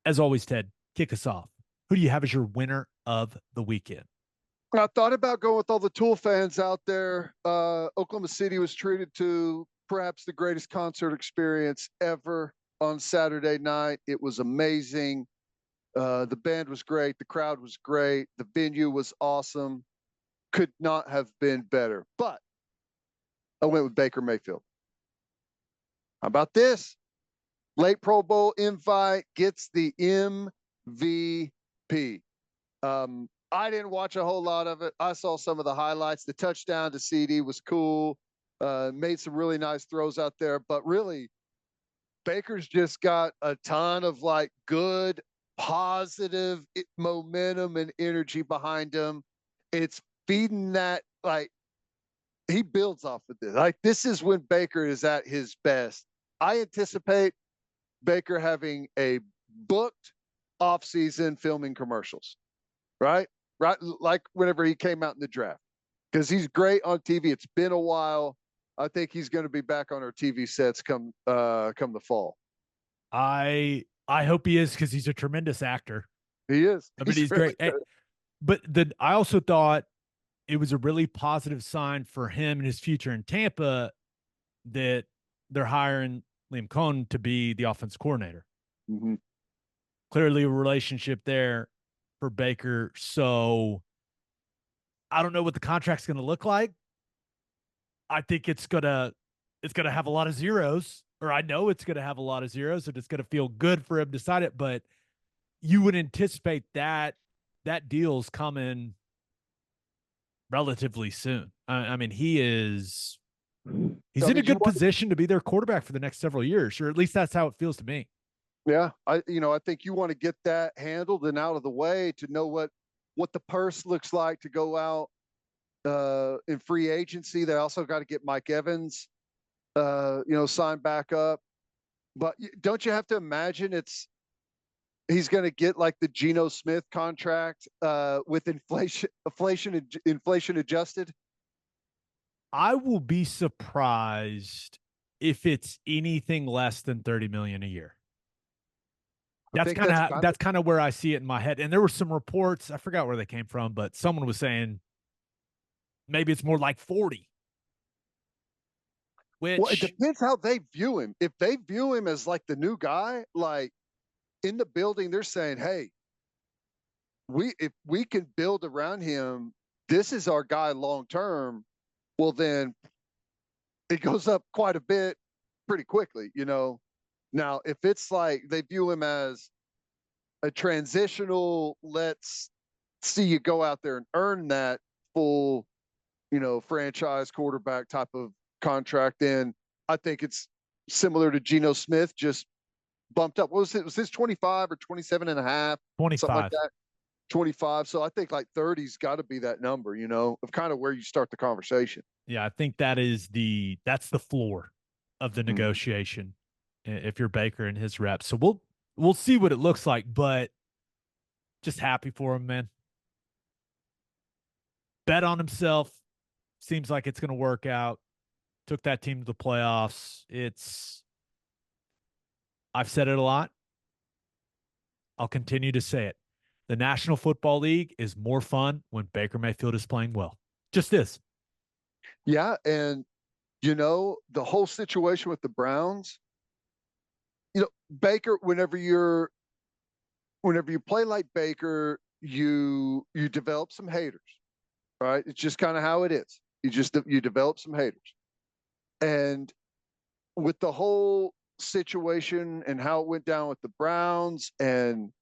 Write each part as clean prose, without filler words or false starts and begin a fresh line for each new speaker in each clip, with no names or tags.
As always, Ted, kick us off. Who do you have as your winner of the weekend?
I thought about going with all the Tool fans out there. Oklahoma City was treated to perhaps the greatest concert experience ever on Saturday night. It was amazing. The band was great. The crowd was great. The venue was awesome. Could not have been better. But I went with Baker Mayfield. How about this? Late Pro Bowl invite gets the MVP. I didn't watch a whole lot of it. I saw some of the highlights. The touchdown to CD was cool. Made some really nice throws out there, but really, Baker's just got a ton of like good, positive momentum and energy behind him. It's feeding that, like, he builds off of this. Like, this is when Baker is at his best. I anticipate Baker having a booked off-season filming commercials, right? Right, like whenever he came out in the draft, because he's great on TV. It's been a while. I think he's going to be back on our TV sets come the fall.
I hope he is because he's a tremendous actor.
He is.
I mean,
He's
he's
really
great.
good.
But I also thought it was a really positive sign for him and his future in Tampa that they're hiring Liam Cohn to be the offense coordinator.
Mm-hmm.
Clearly, a relationship there for Baker. So I don't know what the contract's going to look like. I think it's gonna have a lot of zeros, or I know it's gonna have a lot of zeros, and it's gonna feel good for him to sign it. But you would anticipate that deal's coming relatively soon. I mean, he's in a good position to be their quarterback for the next several years, or at least that's how it feels to me.
Yeah, I think you want to get that handled and out of the way to know what the purse looks like to go out in free agency. They also got to get Mike Evans, signed back up. But don't you have to imagine he's going to get like the Geno Smith contract with inflation adjusted?
I will be surprised if it's anything less than 30 million a year. That's kind of where I see it in my head. And there were some reports, I forgot where they came from, but someone was saying maybe it's more like 40.
Well, it depends how they view him. If they view him as like the new guy, like in the building, they're saying, "Hey, if we can build around him, this is our guy long term." Well, then it goes up quite a bit pretty quickly, Now, if it's like they view him as a transitional, let's see you go out there and earn that full, franchise quarterback type of contract, then I think it's similar to Geno Smith, just bumped up. What was it? Was this 25 or 27 and a half?
25.
Something like that. 25. So I think like 30's got to be that number, of kind of where you start the conversation.
Yeah, I think that's the floor of the negotiation if you're Baker and his reps. So we'll see what it looks like, but just happy for him, man. Bet on himself. Seems like it's going to work out. Took that team to the playoffs. I've said it a lot. I'll continue to say it. The National Football League is more fun when Baker Mayfield is playing well. Just is.
Yeah, and the whole situation with the Browns, Baker, whenever you play like Baker, you develop some haters, right? It's just kind of how it is. You develop some haters. And with the whole situation and how it went down with the Browns, and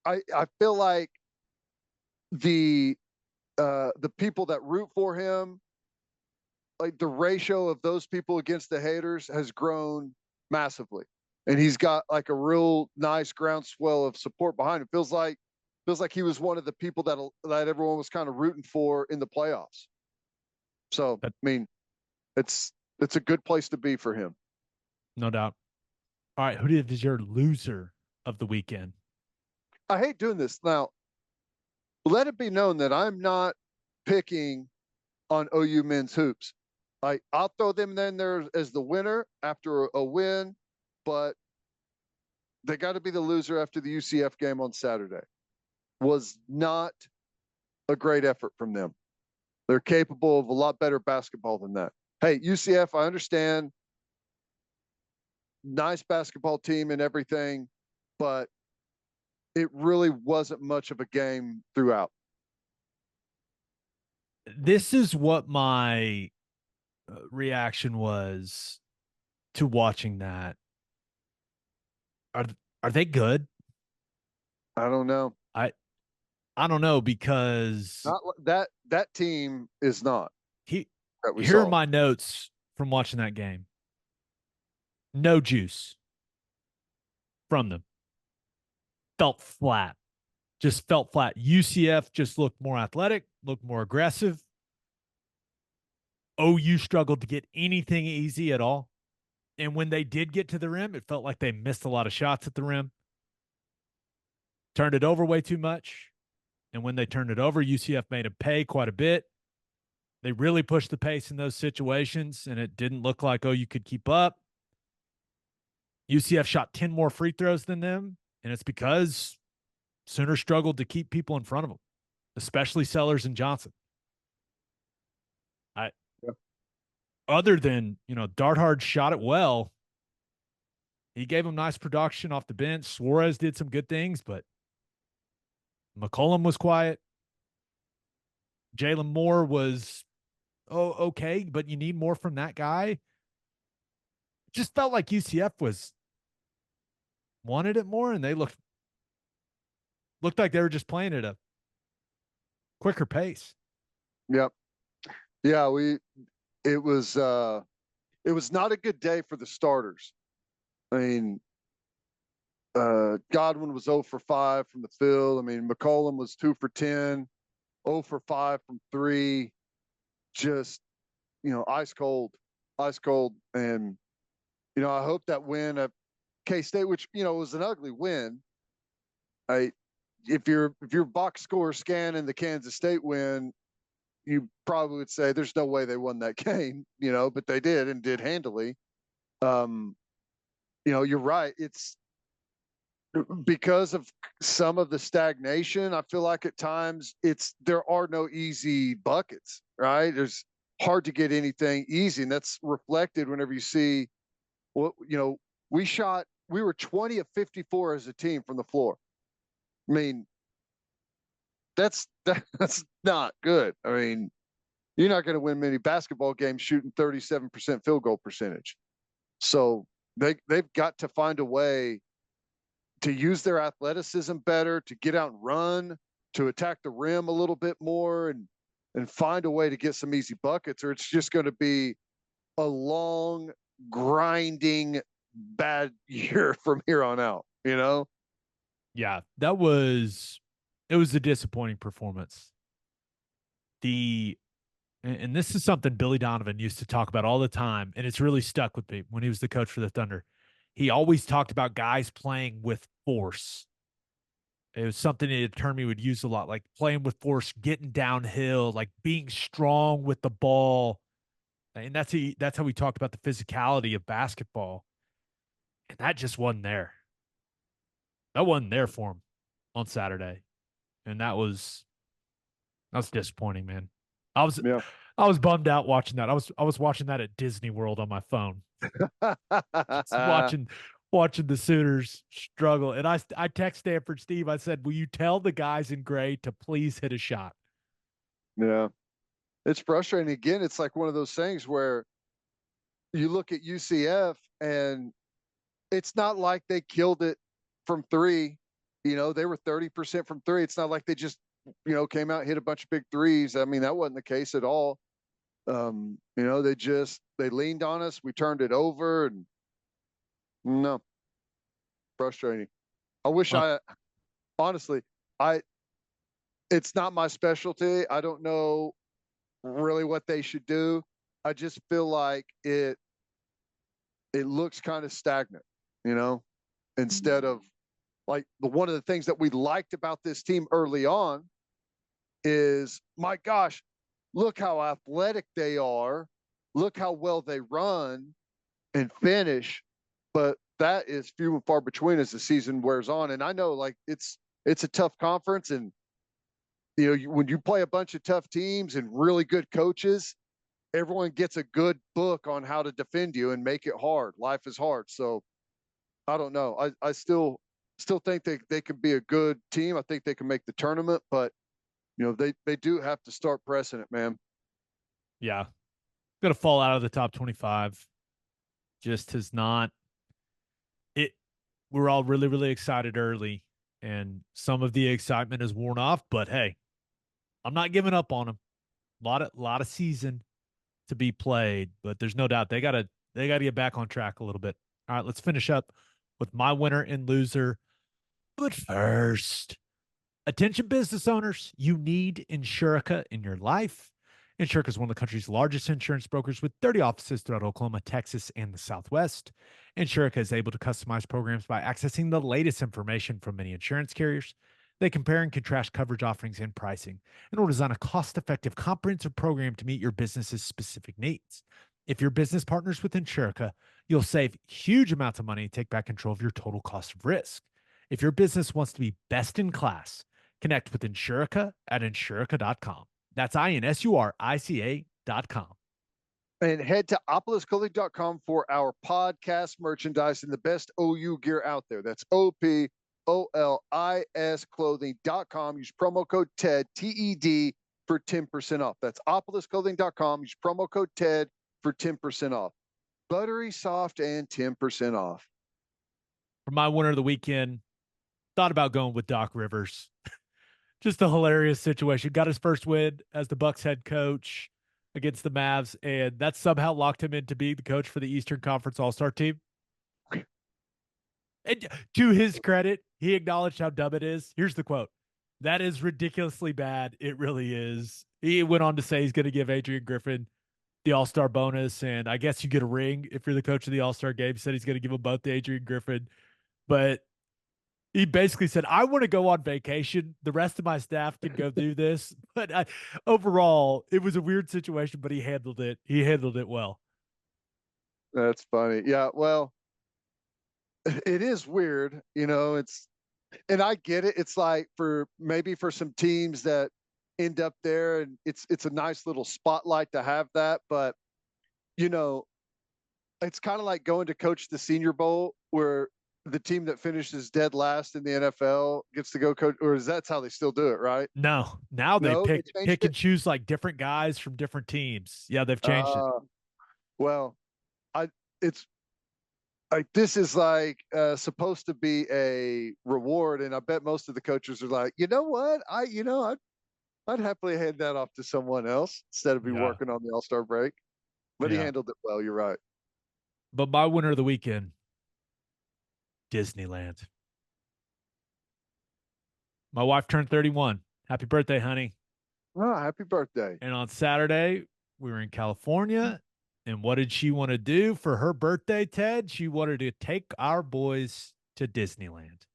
I feel like the people that root for him, like the ratio of those people against the haters has grown massively. And he's got like a real nice groundswell of support behind him. Feels like he was one of the people that everyone was kind of rooting for in the playoffs. So, I mean, it's a good place to be for him.
No doubt. All right, who is your loser of the weekend?
I hate doing this. Now, let it be known that I'm not picking on OU men's hoops. I'll throw them in there as the winner after a win, but they got to be the loser after the UCF game on Saturday. Was not a great effort from them. They're capable of a lot better basketball than that. Hey, UCF, I understand. Nice basketball team and everything, but it really wasn't much of a game throughout.
This is what my reaction was to watching that. Are are they good?
I don't know.
I I don't know because
Not that team is not
he
that we
here are
saw.
my notes from watching that game. No juice from them. Felt flat. Just felt flat. UCF just looked more athletic, looked more aggressive. OU struggled to get anything easy at all. And when they did get to the rim, it felt like they missed a lot of shots at the rim, turned it over way too much. And when they turned it over, UCF made them pay quite a bit. They really pushed the pace in those situations, and it didn't look like OU could keep up. UCF shot 10 more free throws than them, and it's because Sooners struggled to keep people in front of them, especially Sellers and Johnson. Other than, Dart Hard shot it well. He gave him nice production off the bench. Suarez did some good things, but McCollum was quiet. Jalen Moore was okay, but you need more from that guy. It just felt like UCF wanted it more, and they looked like they were just playing at a quicker pace.
Yep. Yeah, it was not a good day for the starters. I mean, Godwin was 0 for 5 from the field. I mean, McCollum was 2 for 10, 0 for 5 from 3. Just, ice cold. And, I hope that win at K-State, which, was an ugly win. If your box score scan in the Kansas State win, you probably would say there's no way they won that game, but they did and did handily. You're right. It's because of some of the stagnation. I feel like at times there are no easy buckets, right? There's hard to get anything easy. And that's reflected whenever you see what, we were 20 of 54 as a team from the floor. I mean, that's not good. I mean, you're not going to win many basketball games shooting 37% field goal percentage. So they've got to find a way to use their athleticism better, to get out and run, to attack the rim a little bit more, and find a way to get some easy buckets, or it's just going to be a long, grinding, bad year from here on out,
Yeah, it was a disappointing performance. And this is something Billy Donovan used to talk about all the time, and it's really stuck with me when he was the coach for the Thunder. He always talked about guys playing with force. It was something a term he would use a lot, like playing with force, getting downhill, like being strong with the ball. And that's how he talked about the physicality of basketball. And that just wasn't there. That wasn't there for him on Saturday. And that was disappointing, man. I was bummed out watching that. I was watching that at Disney World on my phone. Just watching the Sooners struggle. And I text Stanford Steve. I said, "Will you tell the guys in gray to please hit a shot?"
Yeah. It's frustrating. Again, it's like one of those things where you look at UCF and it's not like they killed it from 3. They were 30% from 3. It's not like they just, came out and hit a bunch of big threes. I mean, that wasn't the case at all. They leaned on us. We turned it over, and no, frustrating. I wish honestly, it's not my specialty. I don't know really what they should do. I just feel like it looks kind of stagnant, instead of like one of the things that we liked about this team early on is, my gosh, look how athletic they are. Look how well they run and finish. But that is few and far between as the season wears on. And I know like it's a tough conference, and when you play a bunch of tough teams and really good coaches, everyone gets a good book on how to defend you and make it hard. Life is hard. So I don't know. I still think they can be a good team. I think they can make the tournament, but they do have to start pressing it, man.
Yeah. Going to fall out of the top 25. Just has not. It. We're all really, really excited early, and some of the excitement is worn off. But hey, I'm not giving up on them. Lot of season to be played, but there's no doubt they gotta get back on track a little bit. All right, let's finish up with my winner and loser. But first, attention business owners, you need Insurica in your life. Insurica is one of the country's largest insurance brokers with 30 offices throughout Oklahoma, Texas, and the Southwest. Insurica is able to customize programs by accessing the latest information from many insurance carriers. They compare and contrast coverage offerings and pricing and will design a cost-effective, comprehensive program to meet your business's specific needs. If your business partners with Insurica, you'll save huge amounts of money and take back control of your total cost of risk. If your business wants to be best in class, connect with Insurica at insurica.com. That's INSURICA.com.
And head to opolisclothing.com for our podcast merchandise and the best OU gear out there. That's OPOLIS clothing.com. Use promo code TED, TED, for 10% off. That's opolisclothing.com. Use promo code TED for 10% off. Buttery soft and 10% off.
For my winner of the weekend, thought about going with Doc Rivers. Just a hilarious situation. Got his first win as the Bucks head coach against the Mavs, and that somehow locked him into being the coach for the Eastern Conference All-Star team. And to his credit, he acknowledged how dumb it is. Here's the quote. That is ridiculously bad. It really is. He went on to say he's going to give Adrian Griffin the All-Star bonus, and I guess you get a ring if you're the coach of the All-Star game. He said he's going to give them both to Adrian Griffin. But he basically said, I want to go on vacation. The rest of my staff can go do this. But overall, it was a weird situation, but he handled it. He handled it well.
That's funny. Yeah, well, it is weird. And I get it. It's like for some teams that end up there, and it's a nice little spotlight to have that. But, it's kind of like going to coach the Senior Bowl where the team that finishes dead last in the NFL gets to go coach, or is that's how they still do it, right?
No, now they
No,
pick and choose like different guys from different teams. Yeah, they've changed it.
Well, it's like this is like supposed to be a reward, and I bet most of the coaches are like, you know what, I'd happily hand that off to someone else instead of be working on the All-Star break. But he handled it well. You're right.
But my winner of the weekend, Disneyland. My wife turned 31. Happy birthday, honey.
Oh, happy birthday.
And on Saturday, we were in California. And what did she want to do for her birthday, Ted? She wanted to take our boys to Disneyland.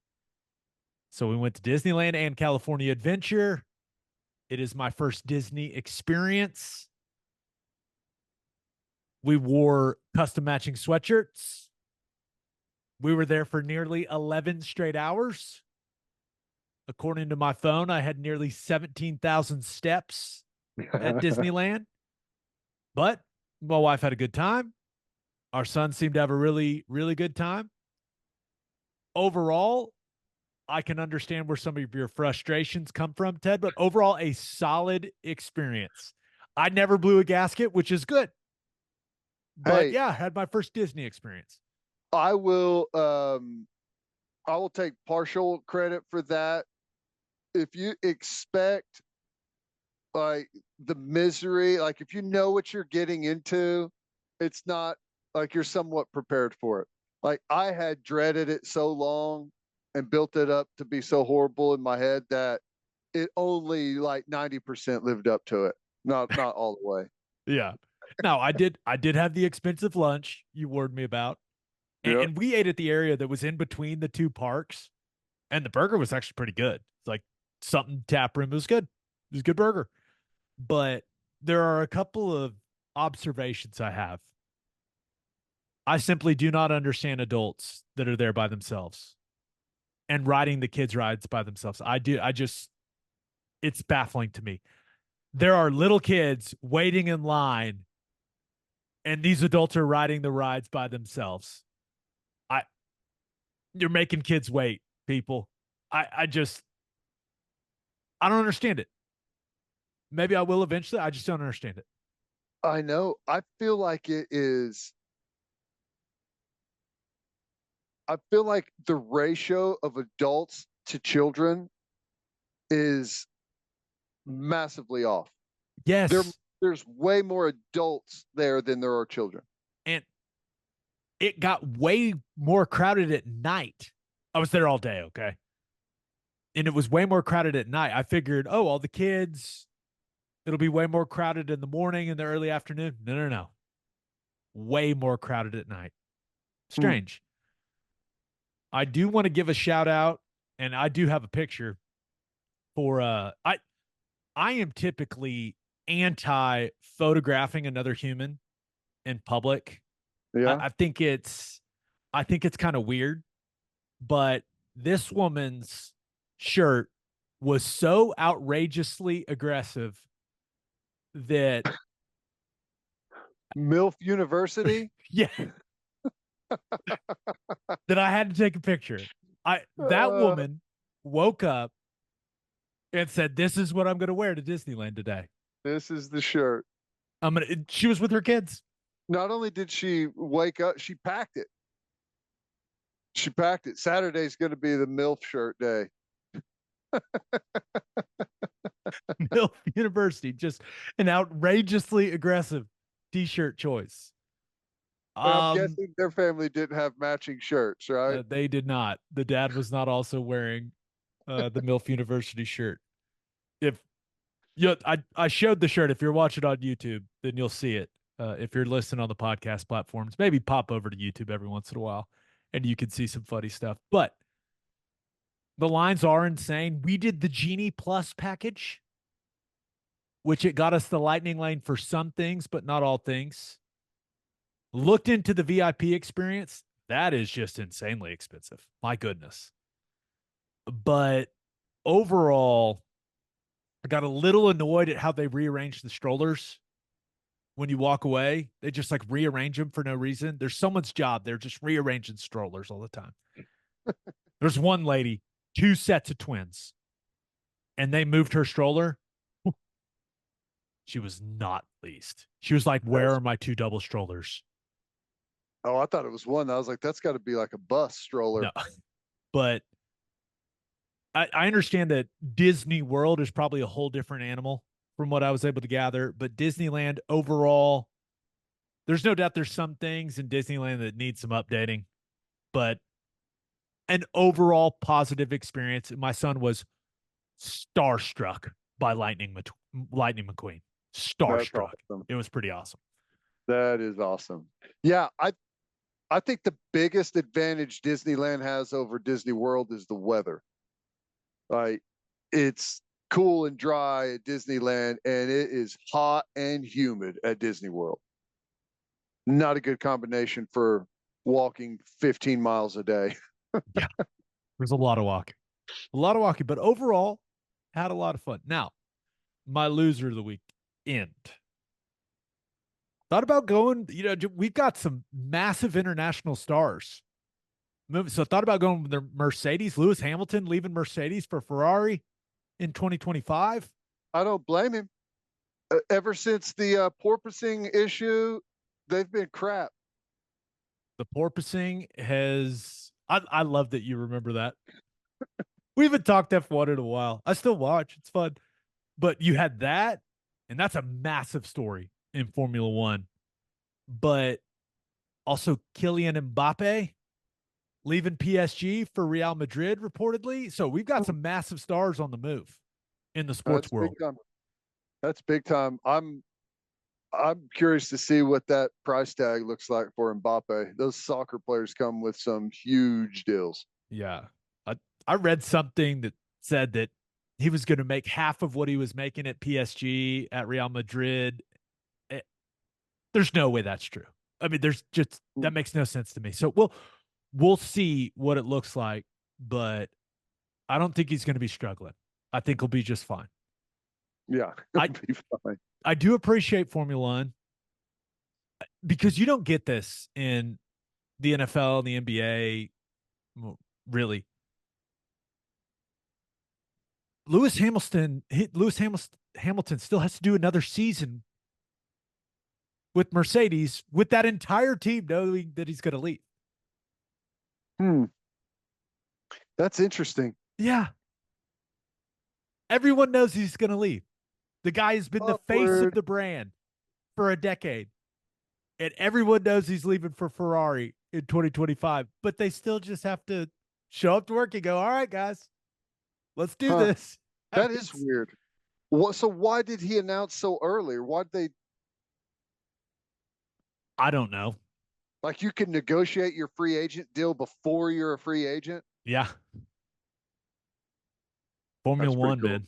So we went to Disneyland and California Adventure. It is my first Disney experience. We wore custom matching sweatshirts. We were there for nearly 11 straight hours. According to my phone, I had nearly 17,000 steps at Disneyland. But my wife had a good time. Our son seemed to have a really, really good time. Overall, I can understand where some of your frustrations come from, Ted, but overall, a solid experience. I never blew a gasket, which is good. But yeah, had my first Disney experience.
I will take partial credit for that. If you expect like the misery, like if you know what you're getting into, it's not like you're somewhat prepared for it. Like I had dreaded it so long and built it up to be so horrible in my head that it only like 90% lived up to it. Not all the way.
Yeah. No, I did have the expensive lunch you warned me about. And we ate at the area that was in between the two parks. And the burger was actually pretty good. It's like something tap room. It was good. It was a good burger. But there are a couple of observations I have. I simply do not understand adults that are there by themselves and riding the kids' rides by themselves. I do. I just, it's baffling to me. There are little kids waiting in line, and these adults are riding the rides by themselves. I, you're making kids wait, people. I just, I don't understand it. Maybe I will eventually. I just don't understand it.
I know. I feel like it is. I feel like the ratio of adults to children is massively off. There,
Yes.
there's way more adults there than there are children.
And it got way more crowded at night. I was there all day, okay? And it was way more crowded at night. I figured, oh, all the kids, it'll be way more crowded in the morning and the early afternoon. No, no, no. Way more crowded at night.
Hmm.
Strange. I do want to give a shout out, and I do have a picture for I am typically anti photographing another human in public.
Yeah.
I think it's kind of weird, but this woman's shirt was so outrageously aggressive that
MILF University.
yeah, that I had to take a picture. I that
Uh,
woman woke up and said, "This is what I'm going to wear to Disneyland today."
this is the shirt.
I'm gonna. She was with her kids.
Not only did she wake up, she packed it. She packed it. Saturday's going to be the MILF shirt day.
Mill University, just an outrageously aggressive T-shirt choice.
And I'm
Um,
guessing their family didn't have matching shirts, right?
they did not. The dad was not also wearing the MILF University shirt. If you, I showed the shirt. If you're watching on YouTube, then you'll see it. If you're listening on the podcast platforms, maybe pop over to YouTube every once in a while, and you can see some funny stuff. But the lines are insane. We did the Genie Plus package, which it got us the lightning lane for some things, but not all things. Looked into the VIP experience. That is just insanely expensive. My goodness. But overall, I got a little annoyed at how they rearranged the strollers when you walk away. They just like rearrange them for no reason. There's someone's job. They're just rearranging strollers all the time. There's one lady, two sets of twins, and they moved her stroller. She was not pleased. She was like, "Where
That's,
are my two double strollers?"
oh, I thought it was one. I was like, that's got to be like a bus
No,
stroller.
but I understand that Disney World is probably a whole different animal from what I was able to gather. But Disneyland overall, there's no doubt there's some things in Disneyland that need some updating, but an overall positive experience. My son was starstruck by Lightning McQueen.
That's
Starstruck.
awesome.
It was pretty awesome.
That is awesome. Yeah, I think the biggest advantage Disneyland has over Disney World is the weather. Like it's cool and dry at Disneyland, and it is hot and humid at Disney World. Not a good combination for walking 15 miles a day.
Yeah, there's a lot of walking, but overall, had a lot of fun. Now, my loser of the week end. Thought about going, we've got some massive international stars. So thought about going with the Mercedes, Lewis Hamilton leaving Mercedes for Ferrari in 2025.
I don't blame him. Ever since the porpoising issue, they've been crap.
The porpoising I love that you remember that. We haven't talked F1 in a while. I still watch. It's fun. But you had that, and that's a massive story in Formula One. But also Kylian Mbappé leaving PSG for Real Madrid, reportedly. So we've got some massive stars on the move in the sports
That's big
world.
time. That's big time. I'm curious to see what that price tag looks like for Mbappe. Those soccer players come with some huge deals.
Yeah. I read something that said that he was going to make half of what he was making at PSG at Real Madrid. There's no way that's true. I mean, there's just that makes no sense to me. So we'll see what it looks like, but I don't think he's going to be struggling. I think he'll be just fine.
Yeah,
I
it'll be fine.
I do appreciate Formula One because you don't get this in the NFL, the NBA, really. Hamilton still has to do another season with Mercedes with that entire team knowing that he's going to leave.
Hmm. That's interesting.
Yeah, everyone knows he's going to leave. The guy has been the face of
Awkward.
the brand for a decade, and everyone knows he's leaving for Ferrari in 2025. But they still just have to show up to work and go, "All right, guys, let's do
Huh.
this." I
That
mean,
is weird. What? So why did he announce so early? Or why did they
I don't know.
like you can negotiate your free agent deal before you're a free agent?
Yeah, Formula
That's pretty
One,
cool.
man.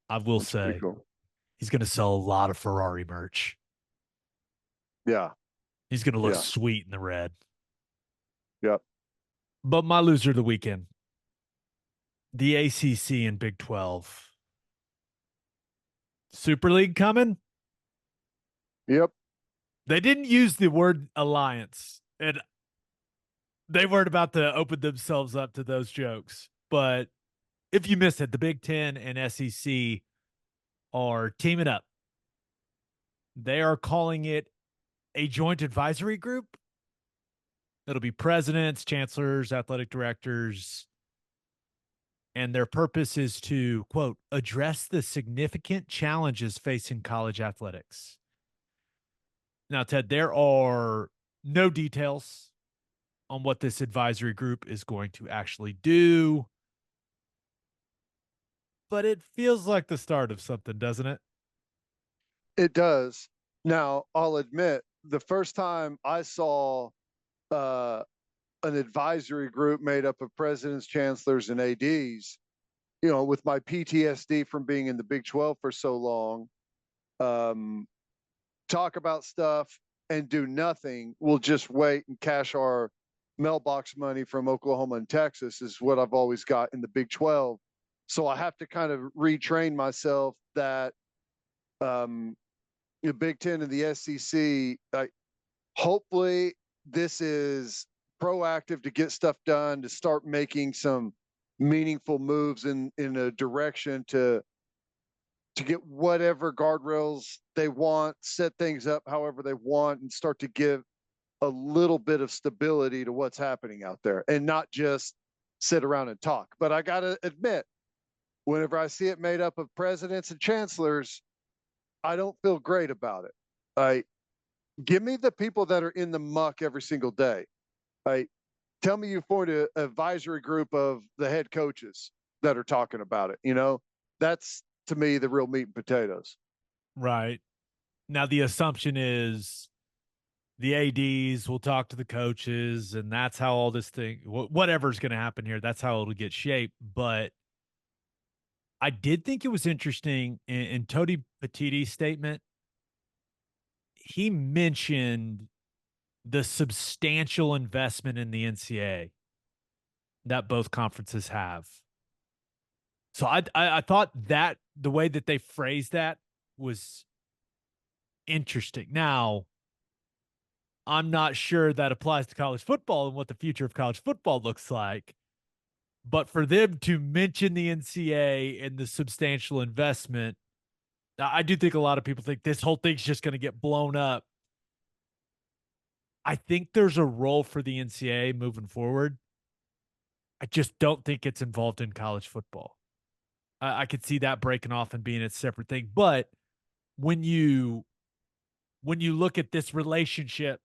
I will
That's pretty
say
cool.
he's going to sell a lot of Ferrari merch.
Yeah.
He's going to look
Yeah.
sweet in the red.
Yep.
But my loser of the weekend, the ACC and Big 12. Super League coming?
Yep.
They didn't use the word alliance, and they weren't about to open themselves up to those jokes. But if you missed it, the Big 10 and SEC are teaming up. They are calling it a joint advisory group. It'll be presidents, chancellors, athletic directors, and their purpose is to, quote, address the significant challenges facing college athletics. Now, Ted, there are no details on what this advisory group is going to actually do, but it feels like the start of something, doesn't it?
It does. Now, I'll admit, the first time I saw uh, an advisory group made up of presidents, chancellors, and ADs, with my PTSD from being in the Big 12 for so long, um, talk about stuff and do nothing. We'll just wait and cash our mailbox money from Oklahoma and Texas is what I've always got in the Big 12. So I have to kind of retrain myself that the Big 10 and the SEC, hopefully this is proactive to get stuff done, to start making some meaningful moves in a direction to get whatever guardrails they want, set things up however they want, and start to give a little bit of stability to what's happening out there and not just sit around and talk. But I got to admit, whenever I see it made up of presidents and chancellors, I don't feel great about it. Give me the people that are in the muck every single day. Tell me you formed an advisory group of the head coaches that are talking about it. That's to me the real meat and potatoes.
Right. Now, the assumption is the ADs will talk to the coaches, and that's how all this thing, whatever's going to happen here, that's how it'll get shaped. But I did think it was interesting in Tony Petitti's statement. He mentioned the substantial investment in the NCAA that both conferences have. So I thought that the way that they phrased that was interesting. Now, I'm not sure that applies to college football and what the future of college football looks like. But for them to mention the NCAA and the substantial investment, I do think a lot of people think this whole thing's just going to get blown up. I think there's a role for the NCAA moving forward. I just don't think it's involved in college football. I could see that breaking off and being a separate thing. But when you look at this relationship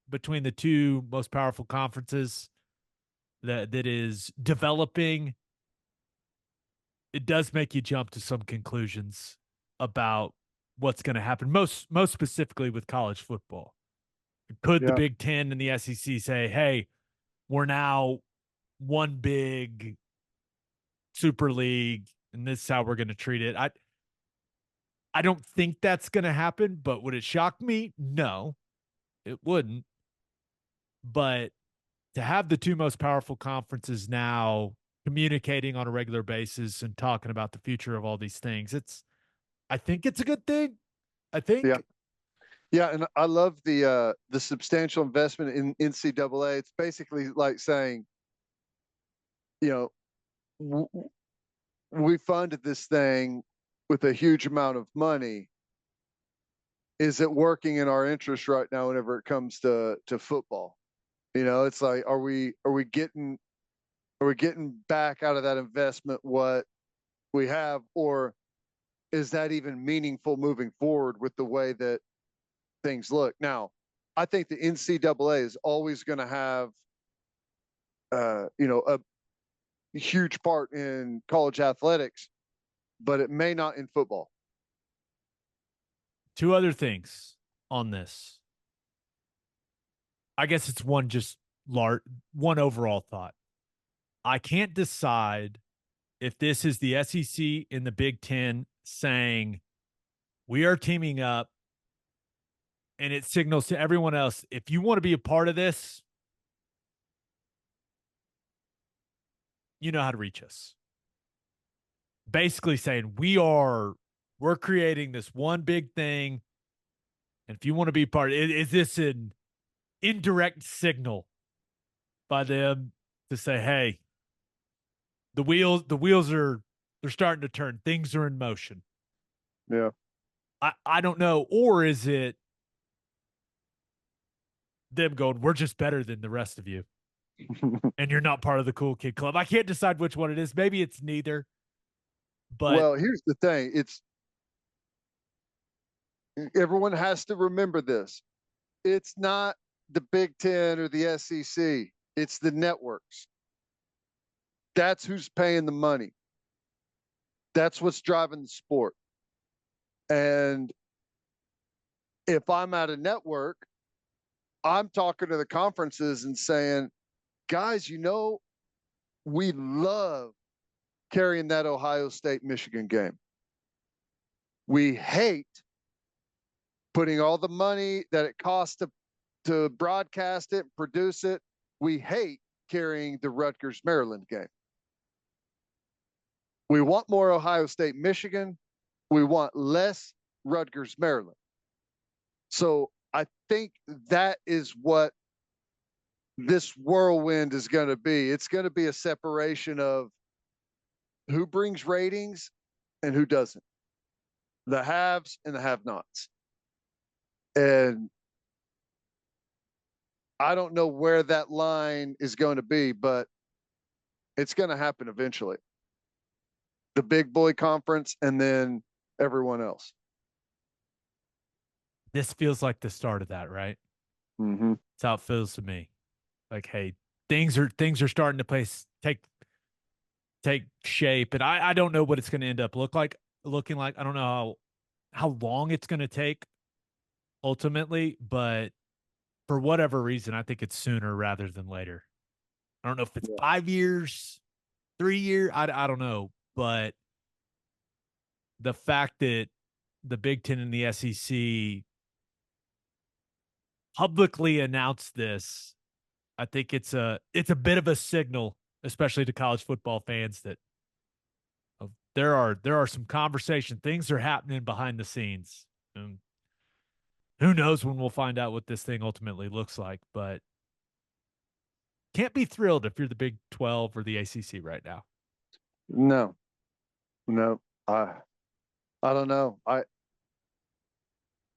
between the two most powerful conferences that is developing, it does make you jump to some conclusions about what's going to happen. Most specifically with college football. Could the
Yeah.
Big Ten and the SEC say, "Hey, we're now one big super league, and this is how we're going to treat it"? I don't think that's going to happen, but would it shock me? No, it wouldn't. But to have the two most powerful conferences now communicating on a regular basis and talking about the future of all these things, I think it's a good thing. I
Yeah.
think.
Yeah, and I love the substantial investment in NCAA. It's basically like saying, you know, we funded this thing with a huge amount of money. Is it working in our interest right now whenever it comes to football? It's like, are we getting back out of that investment what we have, or is that even meaningful moving forward with the way that things look? Now, I think the NCAA is always going to have, a huge part in college athletics, but it may not in football.
Two other things on this. I guess it's one overall thought. I can't decide if this is the SEC and the Big Ten saying we are teaming up, and it signals to everyone else, if you want to be a part of this, you know how to reach us. Basically saying we're creating this one big thing, and if you want to be part, is this an indirect signal by them to say, hey, the wheels are they're starting to turn, things are in motion?
Yeah.
I don't know, or is it them going, we're just better than the rest of you, and you're not part of the cool kid club? I can't decide which one it is. Maybe it's neither, but
Well, here's the thing. It's Everyone has to remember this. It's not the Big Ten or the SEC. It's the networks. That's who's paying the money. That's what's driving the sport. And if I'm at a network, I'm talking to the conferences and saying, guys, we love carrying that Ohio State Michigan game. We hate putting all the money that it costs to broadcast it, produce it. We hate carrying the Rutgers Maryland game. We want more Ohio State Michigan. We want less Rutgers Maryland. So I think that is what this whirlwind is going to be. It's going to be a separation of who brings ratings and who doesn't, the haves and the have-nots. And I don't know where that line is going to be, but it's going to happen eventually. The big boy conference and then everyone else.
this feels like the start of that, right?
Mm-hmm.
That's how it feels to me. Like, hey, things are starting to take shape, and I don't know what it's going to end up looking like. I don't know how long it's going to take ultimately, but for whatever reason, I think it's sooner rather than later. I don't know if it's 5 years, 3 years. I don't know, but the fact that the Big Ten and the SEC publicly announced this, I think it's a bit of a signal, especially to college football fans, that there are some conversation. Things are happening behind the scenes. And who knows when we'll find out what this thing ultimately looks like, but can't be thrilled if you're the Big 12 or the ACC right now.
No, no, I don't know.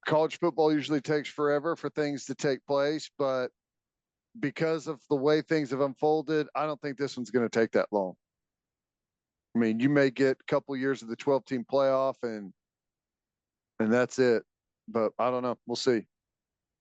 College football usually takes forever for things to take place, but because of the way things have unfolded, I don't think this one's going to take that long. I mean, you may get a couple years of the 12-team playoff and that's it. But I don't know. We'll see.